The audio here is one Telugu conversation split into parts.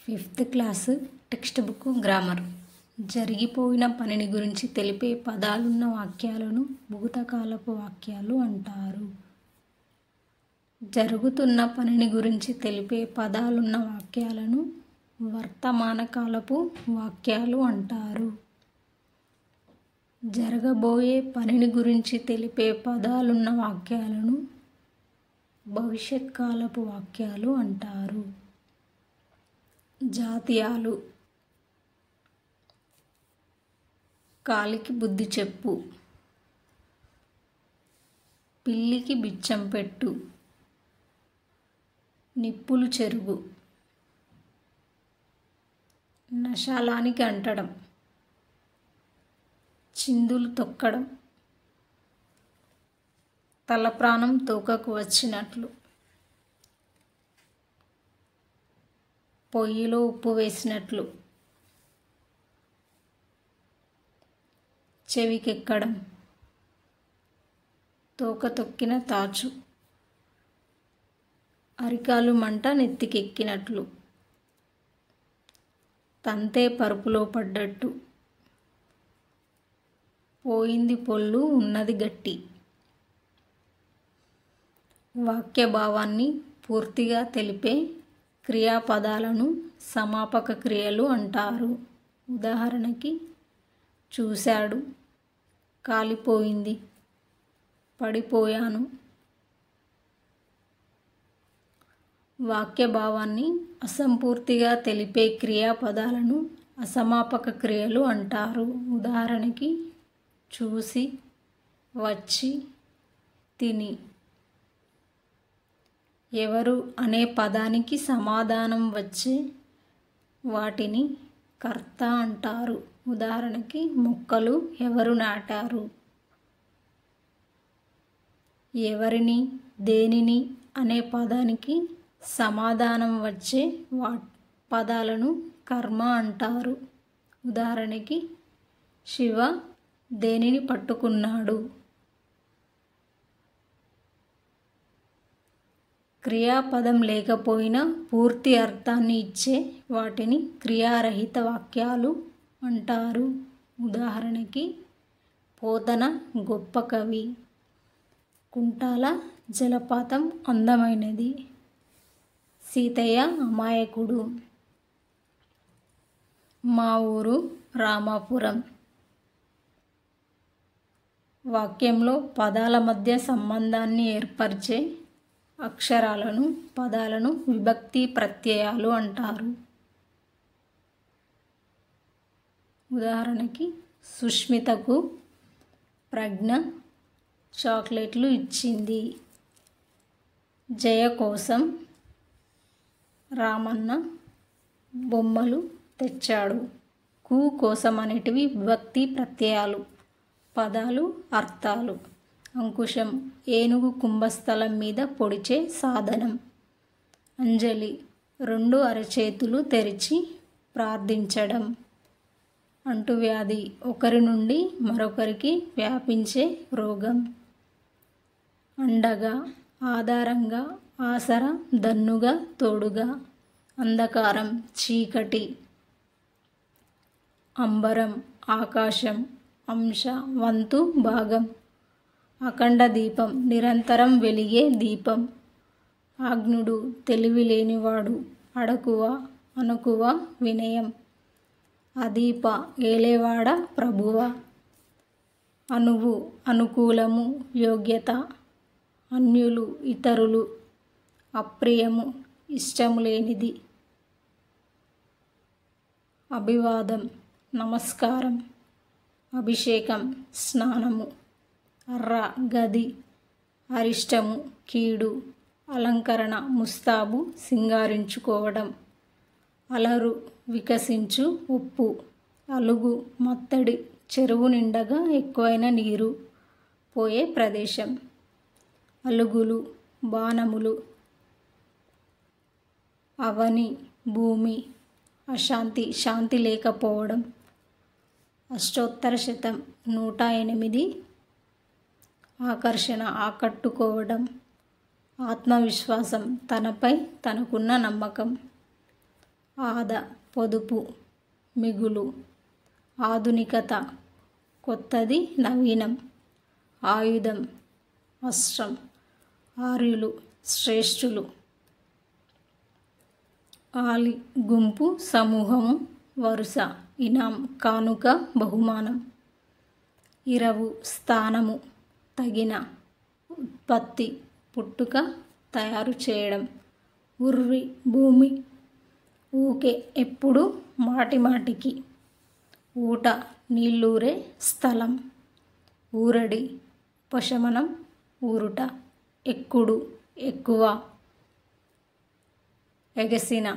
Fifth class text book grammar. జరిగిపోయిన పనిని గురించి తెలిపే పదాలున్న వాక్యాలను భూతకాలపు వాక్యాలు అంటారు. జరుగుతున్న పనిని గురించి తెలిపే పదాలున్న వాక్యాలను వర్తమాన కాలపు వాక్యాలు అంటారు. జరగబోయే పనిని గురించి తెలిపే పదాలున్న వాక్యాలను భవిష్యత్ కాలపు వాక్యాలు అంటారు. జాతీయాలు. కాలికి బుద్ధి చెప్పు, పిల్లికి బిచ్చం పెట్టు, నిప్పులు చెరుగు, నశాలానికి అంటడం, చిందులు తొక్కడం, తల ప్రాణం తోకకు వచ్చినట్లు, పొయ్యిలో ఉప్పు వేసినట్లు, చెవికెక్కడం, తోక తొక్కిన తాచు, అరికాలు మంట నెత్తికెక్కినట్లు, తంతే పరుపులో పడ్డట్టు, పోయింది పొల్లు ఉన్నది గట్టి. వాక్య భావాన్ని పూర్తిగా తెలిపే క్రియాపదాలను సమాపక క్రియలు అంటారు. ఉదాహరణకి చూశాడు, కాలిపోయింది, పడిపోయాను. వాక్య భావాన్ని అసంపూర్తిగా తెలిపే క్రియాపదాలను అసమాపక క్రియలు అంటారు. ఉదాహరణకి చూసి, వచ్చి, తిని. ఎవరు అనే పదానికి సమాధానం వచ్చే వాటిని కర్త అంటారు. ఉదాహరణకి మొక్కలు ఎవరు నాటారు. ఎవరిని, దేనిని అనే పదానికి సమాధానం వచ్చే పదాలను కర్మ అంటారు. ఉదాహరణకి శివ దేనిని పట్టుకున్నాడు. క్రియాపదం లేకపోయినా పూర్తి అర్థాన్ని ఇచ్చే వాటిని క్రియారహిత వాక్యాలు అంటారు. ఉదాహరణకి పోతన గొప్ప కవి, కుంటాల జలపాతం అందమైనది, సీతయ్య అమాయకుడు, మా ఊరు రామాపురం. వాక్యంలో పదాల మధ్య సంబంధాన్ని ఏర్పరిచే అక్షరాలను, పదాలను విభక్తి ప్రత్యయాలు అంటారు. ఉదాహరణకి సుష్మితకు ప్రజ్ఞ చాక్లెట్లు ఇచ్చింది. జయ కోసం రామన్న బొమ్మలు తెచ్చాడు. కు కోసం అనేటివి విభక్తి ప్రత్యయాలు. పదాలు అర్థాలు. అంకుశం ఏనుగు కుంభస్థలం మీద పొడిచే సాధనం. అంజలి రెండు అరచేతులు తెరిచి ప్రార్థించడం. అంటువ్యాధి ఒకరి నుండి మరొకరికి వ్యాపించే రోగం. అండగా, ఆధారంగా, ఆసర, దన్నుగా, తోడుగా. అంధకారం చీకటి. అంబరం ఆకాశం. అంశ వంతు భాగం. అఖండ దీపం నిరంతరం వెలిగే దీపం. ఆజ్ఞుడు తెలివి లేనివాడు. అడకువ, అనుకువ, వినయం. అదీప ఏలేవాడ, ప్రభువ. అనువు అనుకూలము, యోగ్యత. అన్యులు ఇతరులు. అప్రియము ఇష్టము లేనిది. అభివాదం నమస్కారం. అభిషేకం స్నానము. అర్ర గది. అరిష్టము కీడు. అలంకరణ ముస్తాబు సింగారించుకోవడం. అలరు వికసించు ఉప్పు. అలుగు మత్తడి చెరువు నిండగా ఎక్కువైన నీరు పోయే ప్రదేశం. అలుగులు బాణములు. అవని భూమి. అశాంతి శాంతి లేకపోవడం. అష్టోత్తర శతం 108. ఆకర్షణ ఆకట్టుకోవడం. ఆత్మవిశ్వాసం తనపై తనకున్న నమ్మకం. ఆదా పొదుపు మిగులు, ఆధునికత కొత్తది నవీనం, ఆయుధం అస్త్రం, ఆర్యులు శ్రేష్ఠులు, ఆలి గుంపు సమూహము, వరుస ఇనాం కానుక బహుమానం, ఇరవు స్థానము తగిన, ఉత్పత్తి పుట్టుక తయారు చేయడం, ఉర్వి భూమి, ఊకే ఎప్పుడు మాటిమాటికి, ఊట నీళ్ళూరే స్థలం, ఊరడి ఉపశమనం ఊరుట, ఎక్కుడు ఎక్కువ, ఎగసిన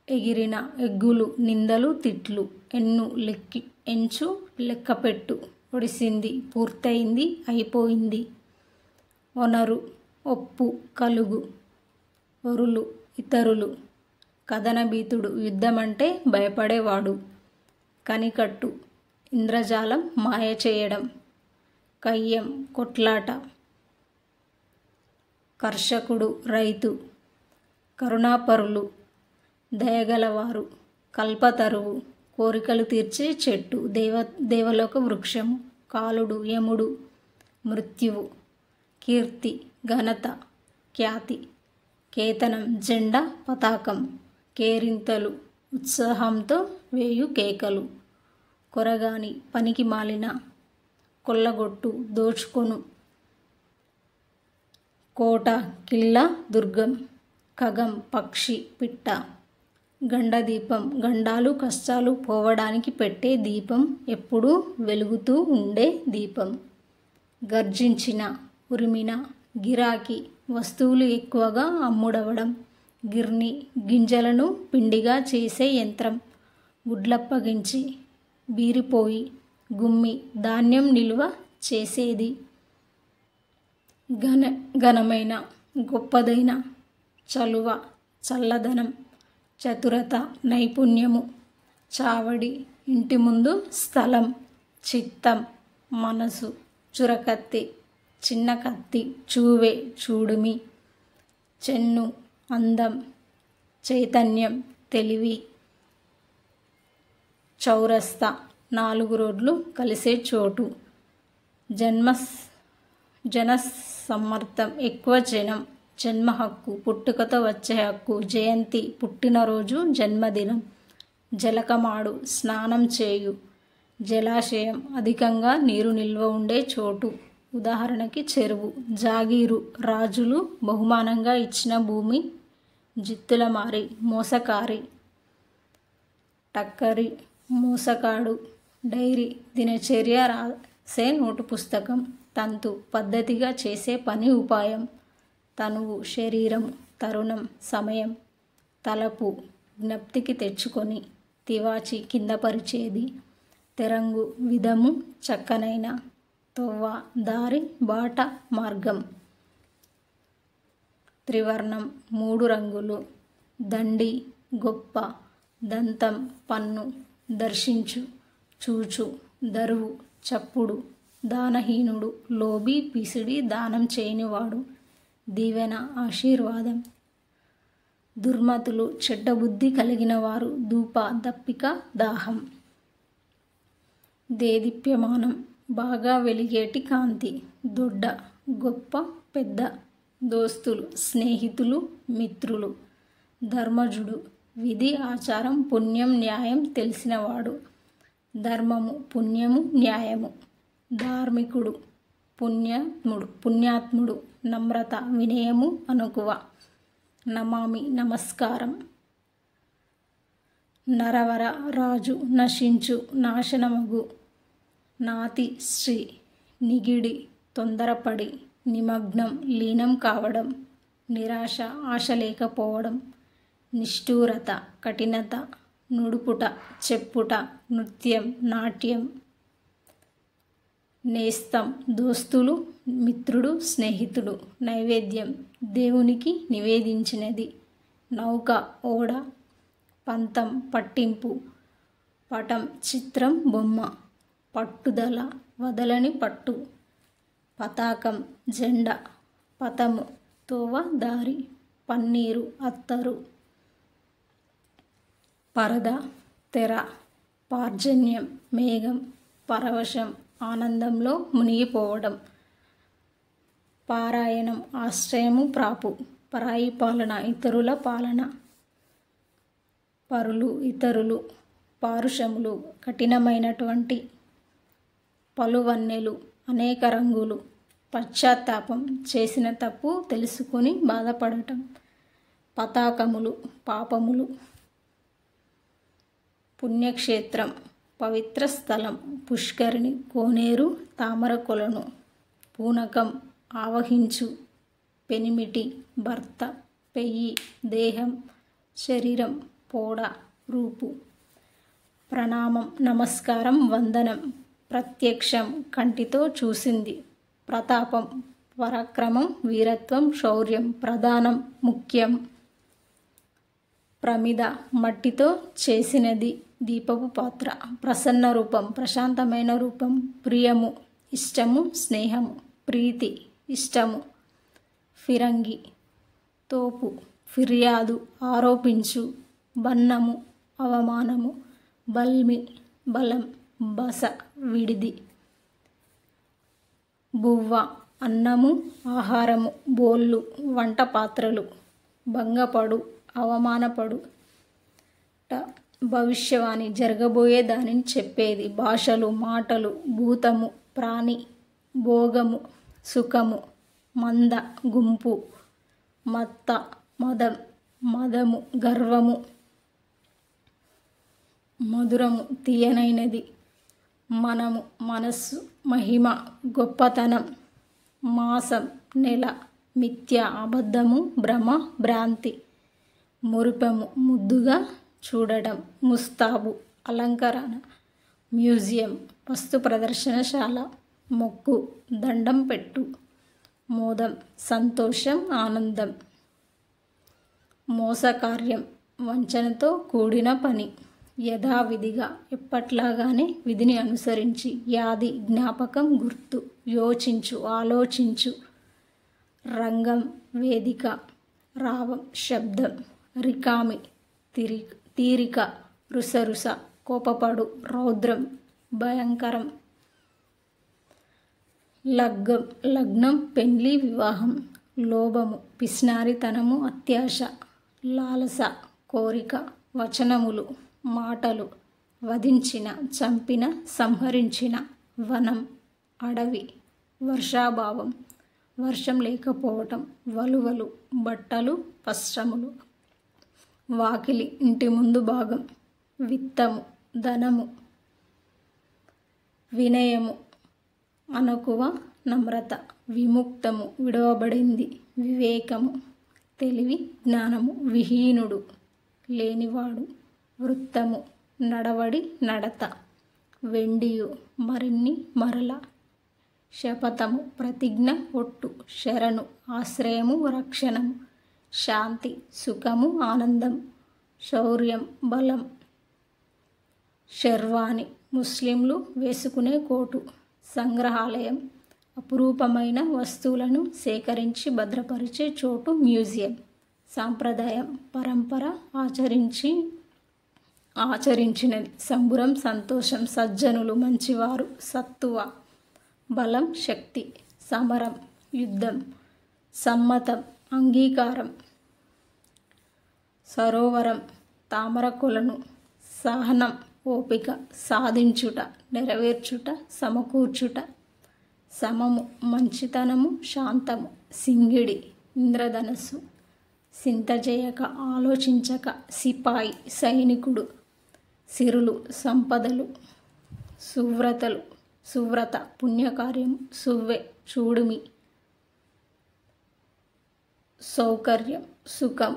ఎగిరిన, ఎగ్గులు నిందలు తిట్లు, ఎంచు లెక్కపెట్టు, ఒడిసింది పూర్తయింది అయిపోయింది, ఒనరు ఒప్పు కలుగు, ఒరులు ఇతరులు, కథనభీతుడు యుద్ధమంటే భయపడేవాడు, కనికట్టు ఇంద్రజాలం మాయ చేయడం, కయ్యం కొట్లాట, కర్షకుడు రైతు, కరుణాపరులు దయగలవారు, కల్పతరువు కోరికలు తీర్చే చెట్టు, దేవలోక వృక్షము, కాలుడు యముడు, మృత్యువు, కీర్తి ఘనత ఖ్యాతి, కేతనం జెండా పతాకం, కేరింతలు ఉత్సాహంతో వేయు కేకలు, కొరగాని పనికి మాలిన, కొల్లగొట్టు దోచుకొను, కోట కిల్ల దుర్గం, ఖగం పక్షి పిట్ట, గండదీపం గండాలు కష్టాలు పోవడానికి పెట్టే దీపం, ఎప్పుడూ వెలుగుతూ ఉండే దీపం, గర్జించిన ఉరిమిన, గిరాకీ వస్తువులు ఎక్కువగా అమ్ముడవడం, గిర్ని గింజలను పిండిగా చేసే యంత్రం, గుడ్లప్పగించి బీరిపోయి గుమ్మి ధాన్యం నిల్వ చేసేది, ఘనమైన గొప్పదైన, చలువ చల్లదనం, చతురత నైపుణ్యము, చావడి ఇంటి ముందు స్థలం, చిత్తం మనసు, చురకత్తి చిన్న కత్తి, చూవే చూడుమి, చెన్ను అందం, చైతన్యం తెలివి, చౌరస్తా 4 రోడ్లు కలిసే చోటు, జనసమ్మర్థం ఎక్కువ జనం, జన్మ హక్కు పుట్టుకతో వచ్చే హక్కు, జయంతి పుట్టినరోజు జన్మదినం, జలకమాడు స్నానం చేయు, జలాశయం అధికంగా నీరు నిల్వ ఉండే చోటు, ఉదాహరణకి చెరువు, జాగీరు రాజులు బహుమానంగా ఇచ్చిన భూమి, జిత్తులమారి మోసకారి, టక్కరి మోసగాడు, డైరీ దినచర్య రాసే నోటు పుస్తకం, తంతు పద్ధతిగా చేసే పని ఉపాయం, తనువు శరీరం, తరుణం సమయం, తలపు జ్ఞప్తికి తెచ్చుకొని, తివాచి కింద పరిచేది, తెరంగు విధము చక్కనైన, తొవ్వ దారి బాట మార్గం, త్రివర్ణం 3 రంగులు, దండి గొప్ప, దంతం పన్ను, దర్శించు చూచు, దరువు చప్పుడు, దానహీనుడు లోబి పిసిడి దానం చేయనివాడు, దీవెన ఆశీర్వాదం, దుర్మతులు చెడ్డబుద్ధి కలిగిన వారు, ధూప దప్పిక దాహం, దేదీప్యమానం బాగా వెలిగేటి కాంతి, దొడ్డ గొప్ప పెద్ద, దోస్తులు స్నేహితులు మిత్రులు, ధర్మజుడు విధి ఆచారం పుణ్యం న్యాయం తెలిసినవాడు, ధర్మము పుణ్యము న్యాయము, ధార్మికుడు పుణ్యాత్ముడు, నమ్రత వినయము అనుకువ, నమామి నమస్కారం, నరవర రాజు నశించు నాశనమగు, నాతి శ్రీ నిగిడి తొందరపడి, నిమగ్నం లీనం కావడం, నిరాశ ఆశ లేకపోవడం, నిష్ఠూరత కఠినత, నుడుపుట చెప్పుట, నృత్యం నాట్యం, నేస్తం దోస్తులు మిత్రుడు స్నేహితుడు, నైవేద్యం దేవునికి నివేదించినది, నౌక ఓడ, పంతం పట్టింపు, పటం చిత్రం బొమ్మ, పట్టుదల వదలని పట్టు, పతాకం జెండా, పతము తోవ దారి, పన్నీరు అత్తరు, పరద, తెర, పార్జన్యం, మేఘం, పరవశం, ఆనందంలో మునిగిపోవడం. పారాయణం, ఆశ్రయము, ప్రాపు, పరాయి పాలన, ఇతరుల పాలన. పరులు, ఇతరులు, పారుషములు, కఠినమైనటువంటి, పలువన్నెలు, అనేక రంగులు, పశ్చాత్తాపం, చేసిన తప్పు తెలుసుకొని బాధపడటం. పతాకములు, పాపములు. పుణ్యక్షేత్రం, పవిత్ర స్థలం, పుష్కరిణి, కోనేరు, తామర కొలను. పూనకం, ఆవహించు, పెనిమిటి, భర్త, పెయ్యి, దేహం, శరీరం, పోడ, రూపు. ప్రణామం, నమస్కారం, వందనం, ప్రత్యక్షం, కంటితో చూసింది. ప్రతాపం, పరాక్రమం, వీరత్వం, శౌర్యం, ప్రధానం, ముఖ్యం. ప్రమిద, మట్టితో చేసినది, దీపపు పాత్ర. ప్రసన్న రూపం, ప్రశాంతమైన రూపం. ప్రియము, ఇష్టము, స్నేహము. ప్రీతి, ఇష్టము. ఫిరంగి, తోపు, ఫిర్యాదు, ఆరోపించు. బన్నము, అవమానము. బల్మి, బలం, బస, విడిది. బువ్వ, అన్నము, ఆహారము. బోళ్ళు, వంట పాత్రలు. భంగపడు, అవమానపడు. భవిష్యవాణి, జరగబోయే దానిని చెప్పేది. భాషలు, మాటలు. భూతము, ప్రాణి. భోగము, సుఖము. మంద, గుంపు. మత్త, మదం, మదము, గర్వము. మధురము, తీయనైనది. మనము, మనస్సు. మహిమ, గొప్పతనం. మాసం, నెల. మిథ్య, అబద్ధము, భ్రమ, భ్రాంతి. మురిపెము, ముద్దుగా చూడడం. ముస్తాబు, అలంకరణ. మ్యూజియం, వస్తు ప్రదర్శనశాల. మొక్కు, దండం పెట్టు. మోదం, సంతోషం, ఆనందం. మోసకార్యం, వంచనతో కూడిన పని. యథావిధిగా, ఎప్పట్లాగానే, విధిని అనుసరించి. యాది, జ్ఞాపకం, గుర్తు. యోచించు, ఆలోచించు. రంగం, వేదిక. రావం, శబ్దం. రికామి, తీరిక. రుసరుస, కోపపడు. రౌద్రం, భయంకరం. లగ్నం, పెండ్లి, వివాహం. లోభము, పిస్నారితనము, అత్యాశ. లాలస, కోరిక. వచనములు, మాటలు. వధించిన, చంపిన, సంహరించిన. వనం, అడవి. వర్షాభావం, వర్షం లేకపోవటం. వలువలు, బట్టలు, వస్త్రములు. వాకిలి, ఇంటి ముందు భాగం. విత్తము, ధనము. వినయము, అణకువ, నమ్రత. విముక్తము, విడవబడింది. వివేకము, తెలివి, జ్ఞానము. విహీనుడు, లేనివాడు. వృత్తము, నడవడి, నడత. వెండియు, మరిన్ని, మరల. శపథము, ప్రతిజ్ఞ, ఒట్టు. శరణు, ఆశ్రయము, రక్షణము. శాంతి, సుఖము, ఆనందం. శౌర్యం, బలం. షెర్వాని, ముస్లింలు వేసుకునే కోటు. సంగ్రహాలయం, అపురూపమైన వస్తువులను సేకరించి భద్రపరిచే చోటు. మ్యూజియం. సాంప్రదాయం, పరంపర, ఆచరించినది. సంబురం, సంతోషం. సజ్జనులు, మంచివారు. సత్తువ, బలం, శక్తి. సమరం, యుద్ధం. సమ్మతం, అంగీకారం. సరోవరం, తామర కొలను. సహనం, ఓపిక. సాధించుట, నెరవేర్చుట, సమకూర్చుట. సమము, మంచితనము, శాంతము. సింగిడి, ఇంద్రధనస్సు. సింతజేయక, ఆలోచించక. సిపాయి, సైనికుడు. సిరులు, సంపదలు. సువ్రత, పుణ్యకార్యము. సువ్వె, చూడుమి. సౌకర్యం, సుఖం.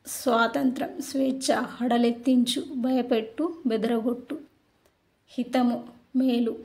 స్వాతంత్రం, స్వేచ్ఛ. హడలెత్తించు, భయపెట్టు, బెదరగొట్టు. హితము, మేలు.